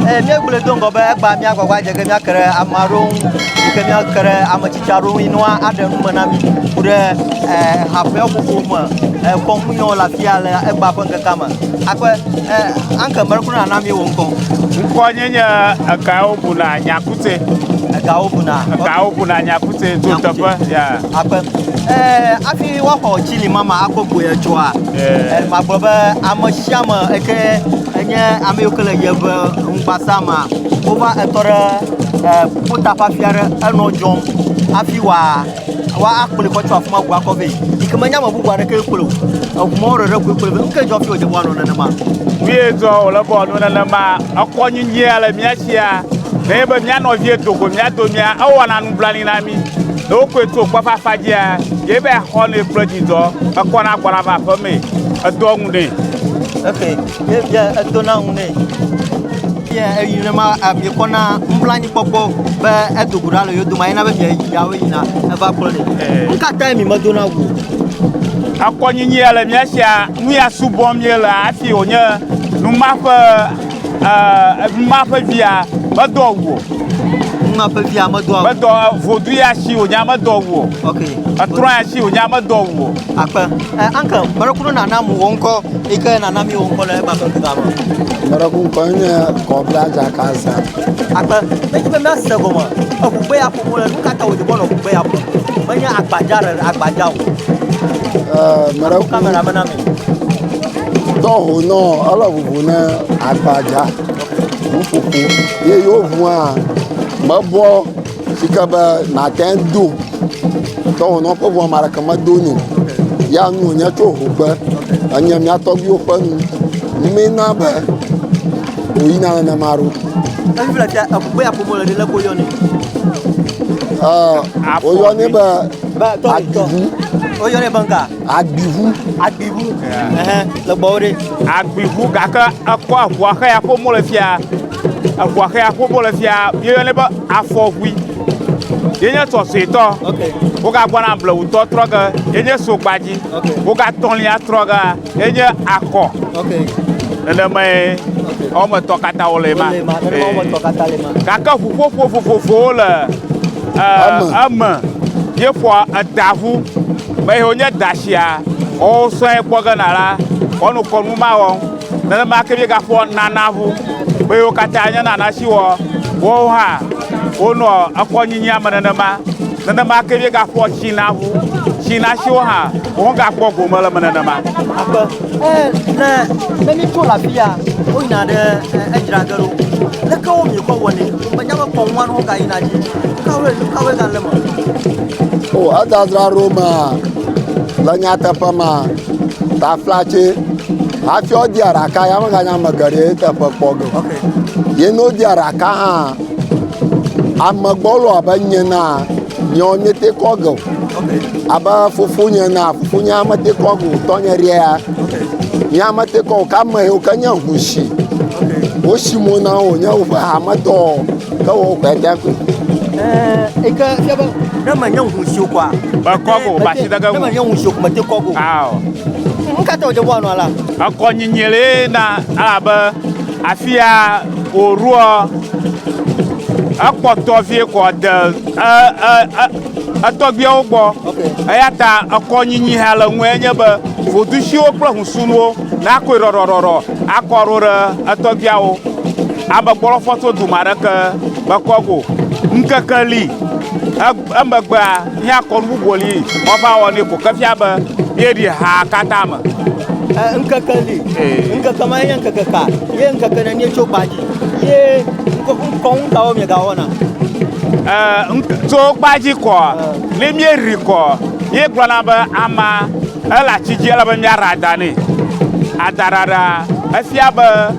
mia bule dongo ba ba mia gwa je ga mia kare amarun ke mia kare amachicharu inwa adam manami ure hape okuma komunyo la fiale e ba banka kama akwa anka markuna na mi wonko nkonyenye akao buna nyakute akao buna nyakute to tapa ya akwa afi wa ho chili mama akobu ya joa magboba amashama eke enye ameyokele yebe ngbasama over etore puta pafiare enojom afi wa akpele ko twa fuma gwa kobe ikemanya mabugwa na ke kpelo akumoro re kwekpelo nke jo fi oje bwano na ma wiezo ola bonu na ma akonyinye ala miachia nebe mia no vie dogo mia do mia awana nu blani na mi do kweto kwa fafadia yebe ho ne projizo akona agbara ba fami adongunde okay ye adona ngune yeah you ma abi kona mblani popo ba edogura lo yoduma ina be yawe ina eva plone nka time madona wu akonyinye ala miachia nu ya subom yela afi onye nu mafa via madowo mafa via madowo mado vodu ya shi onya madowo okay atron ya shi onya madowo akpa anka barakunu na namu wonko ike na nami wonko le ba ba barakun konya ko blaja kaza akpa be me ase go ma okugbe ya ko mo le nuka ta ojibo no okugbe ya ko manya agbaja o barakun kamera mana mi do no ala bubu na agbaja ufufu ye yo vua mabo sikaba na tendo do no ko vua mara kama doni ya nu nya to hugba anya mi atogbi opanu mi na ba oyina na maru afila ta akugbe ya ko mo le le ko yo ni oyo ni ba to oyo ne banka agbivu le bore agbivu kaka akwa akwa ka ya ko mo le fia akwa ka ya ko mo le fia ye ne ba afogui yenya to seto okay o ga gwana bla uto troga yenya so gbaji o ga tonlia troga yenya akọ okay nene mai o mo to kata o le ma kaka fufo le ama ye fo adavu mai honya dashia o so e gboga nara onu konu ma won nene ma ke bi ga fo nanavu be o kata anya na na shi wo ha ono akonyinya amanana nana ma ke bi ga fo chinavu china shi wo ha o ga gbogo mo la manana ma na mi to la bia o ina de ejira garo le ka o mi ko woni banya ba kon wan o ga ina ji ka we ga le mo o adadra roma la nyata pama ta flache ha fi odi araka ya ma ga nya magare ta popogo okay ye no di araka ha amagbolo abanyena nyo nete kogo okay aba fufunya na fufunya amate kogo tonya ria okay nya amate ko kama he okanya hushi okay oshimo na onya uba amato ka o kweta ku eka yaba na manyan hushi kwa ba kogo ba shi daga na manyan hushi kuma te kogo aw nka ta oje bwanu ala akonyinyele na aba afia oruo akpoto vie ko de atogbi ogbo ayata akonyinyi hala nwenye ba fodushi okro husuno na akorororo akorora atogbi awo abagboro foto dumaraka bakogo nkakali ambagba nya konbu boli oba woni ko kafia ba yedi ha katama nkakali nkakama yan kakaka ye nkakana ne chobaji ye kon tawo mi ga wona to gbaji ko le mieri ko ye glona ba ama ala chiji ala ba miara dani adarara afia ba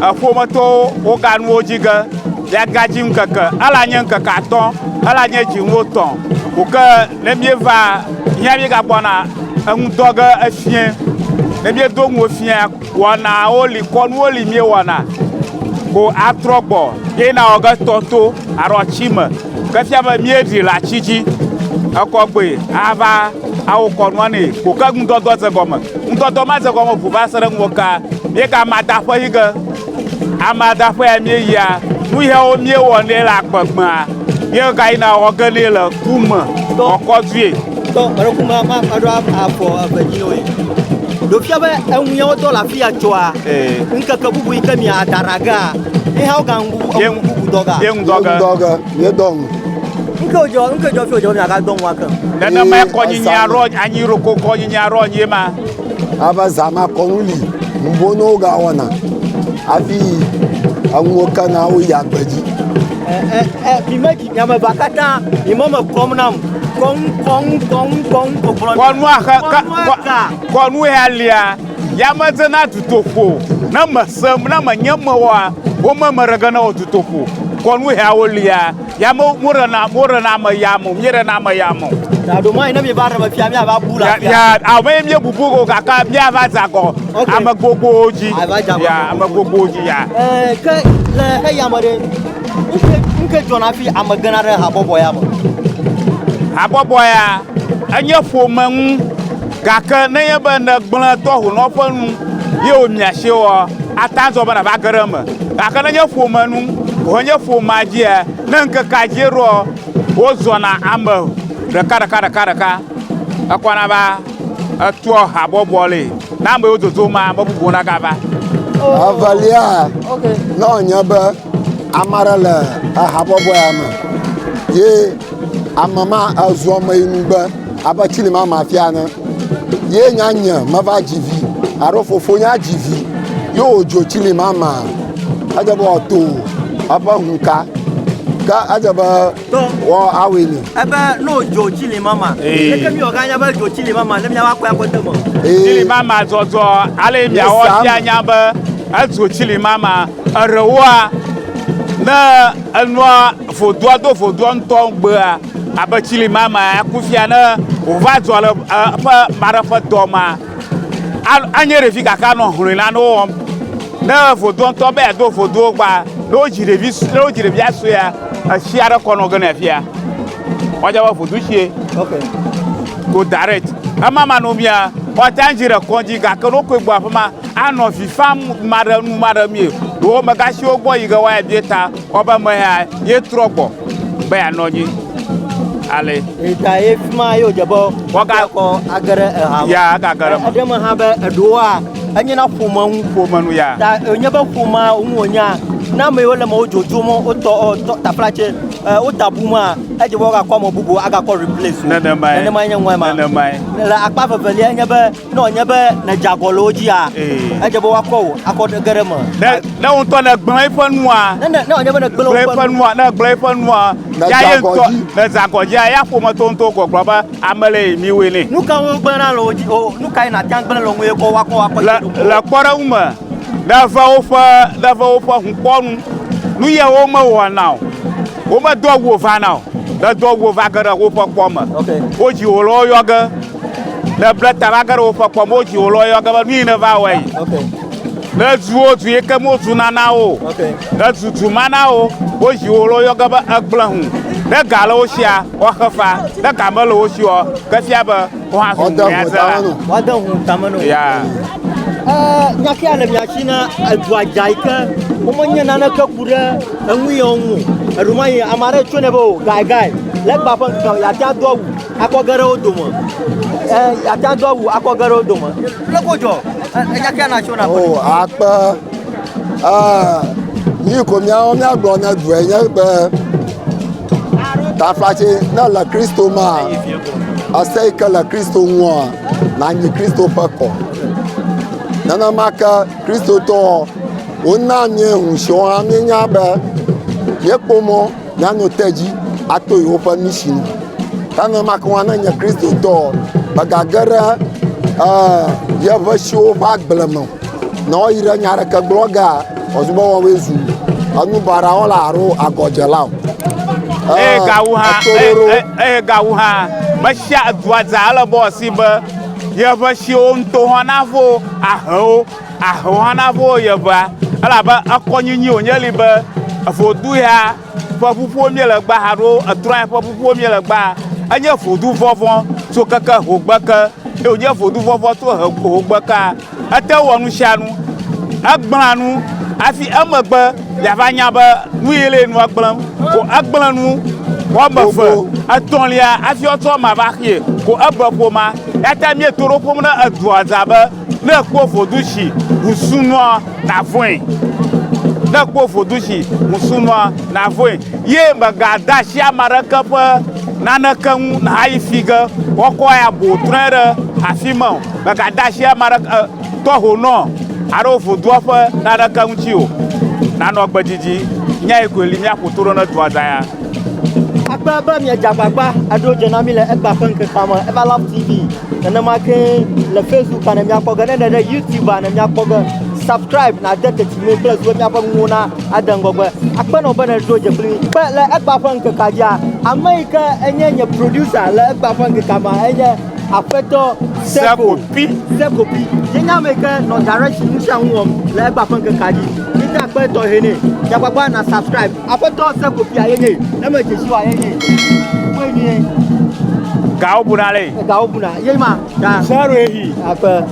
afomoto o ganu ojiga ya gaji nkaka ala nyen nkaka ton ala nye ji woton ko ka le mieva nya bi ga bona doga afien le mie do mo fien wana oli kon oli mie wana ko atrogbo ina oga toto arochima ka fia ba mie di la chiji akogbe ava awu konwani ko ka ndodo ze goma ndodo ma ze goma bu ba sere nwoka mie ka mata fo higa amada ƒe mi ya nu yawo mi wɔ ne le agbegba ye ga yina wɔ ge ne le kume ɔkɔdue to mara kuma ma ado afɔ avanyino yi do fia be enu yawo to la fia tsoa nkeke bubu yi ke mi adaraga e ha ga bubu doga ye dong nke jo fio jo mi aga dong wa kan nana ma ko nyinya ro anyi ro ko nyinya ro nyi ma aba zama konuli mbono ga wana afi anwo kana o ya gbaji bi meji nyama bakata imama komnam kong ko konu halia yamazana tutofo na masam na manyama wa o mamaraga na tutofo konu haolia yamo murana mayamu mira na mayamu da do mai na mi bara ba fia mi aba bula ya awe mi bubugo kaka mi ava zago amagogo oji ya amagogo oji ya ke le he yamare nke jona fi amagana re habobo ya mo aboboya anya foman gaka na ye ba na gbon to hu no fanu ye o miase wo atanzo ba na ba garama gaka na nya fomanu o nya fomaji e na nka kaje ro o zona amba de kara akwana ba atu abobole na mbe ozozo ma babu na gaba avalia okay no nya ba amara la haboboya ma ye amama azoma inuba abachili mama afiana ye nyanya mava jivi arofofo nya jivi yo ojo chili mama ajabo to aba hunka ka ajaba wo awini ebe no ojo chili mama eke mi oganya ba ojo chili mama le mi akwa akotemo chili mama zozo ale mi awo ti anya ba azo chili mama arewa na anwa fodo nto gba abachili mama akufiana ovazo le pa marafa doma anyere fi kaka no hunrin la no na fodo nto be do fodo gba no jire bi aso ya asiara kono gana fia oja wa fodo hie okay go direct mama no mia o tanjire konji kaka no ko gba fama ano fi fam mara mi do magashi ogbo yiga wa bieta oba ma ya ye trogbo be anonyi ale ita efma yo jabo waga ko agara ha ya agara adema ha be edoa anyina fomanu ya ta onyeba foma onwonya na me wole ma ojojumo oto taplache otabuma ejebo ga kwa mo bubu aga ko replace nene mai nyanwa ma la akpa fefeli anyebe na onyebe na jagoloji a ejebo wa ko akọ ma na won to na gbon ifanua na onyebe na gbelo ifanua na gbelo ifanua ya ye to na zagoji ya foma to nto ko gba amele mi we ni nu kan wo gbana lo o nu kai na tan gbana lo we ko wa ko la kpora uma da va ofa hunkonu nu ye o ma wa now o ma do wo va now da do wo va gara wo fa kwoma okay o ji o lo yoga da blata va gara wo fa kwoma o ji o lo yoga ba ni na va wa yi okay na zuo tu ye ke mo tu na na o okay da tu mana o ji o lo yoga ba agbla hu da gala o sia o khafa da kamalo o si o ka sia ba o ha so ya za wa da hu tamano ya nyaki ala nyashina adwa jaika omonya nana kakura enwi onwu erumai amare chonebo gai le baba kan ya ta dowu akogara odomo ya ta dowu akogara odomo lekojo nyaki ana chona oh apa ni ko mi awon mi agbo na du eyan pe ta flache na la Kristo ma asai ka la Kristo nwa na ni Kristo pako nana maka Kristo to ona mi hunso ami nya ba ye pomo na no teji ato yo pa mission nana maka wana nya Kristo to bagagara ye va show bag blamo no ira nya ka bloga ozubo wa wezu anu bara ola aro agojela gawuha masha adwaza ala bosi ba yaba shi on to honavo aho honavo yaba ala ba akonyinyi onyeli ba afodu ya papupu mi la gba haro atran papupu mi la gba anya fodu vovon so kaka hogbaka e onya fodu vovon to hogbaka ata wonu shanu agblanu afi emegbe yavanya be nu yele nu agblem ko agblanu wo mefe etolia afi oto ma va xie ko ebepoma yata mi toro pom na eduaza be ne kpo fodushi usunwa na voin ne kpo fodushi usunwa na voin ye magada shi amaraka pe nanakanu na haifige woko ya bo trere afimo magada shi amaraka to hono aro fodua pe nanakanu chi o nano gbadiji nya ekweli nya kuturo na duaza ya akpa ba mi jagbagba ado jena mi le egba fanke kama Everlove TV na ma ke le Facebook na mi akpo ga na YouTube na mi akpo ga subscribe na dete ti me plus wo mi akpo nguna adangogbe akpa no ba na do je pli ba le egba fanke kaja America enye producer le egba fanke kama enye afeto sekopi yenya me ke no direction nsha nwom le egba fanke kaji ita akpa to hene jagbagba na subscribe afeto sekopi ayenye na me je shiwa ayenye Gaubuna le. Gaubuna. Yema. Da. Sarehi. Apa?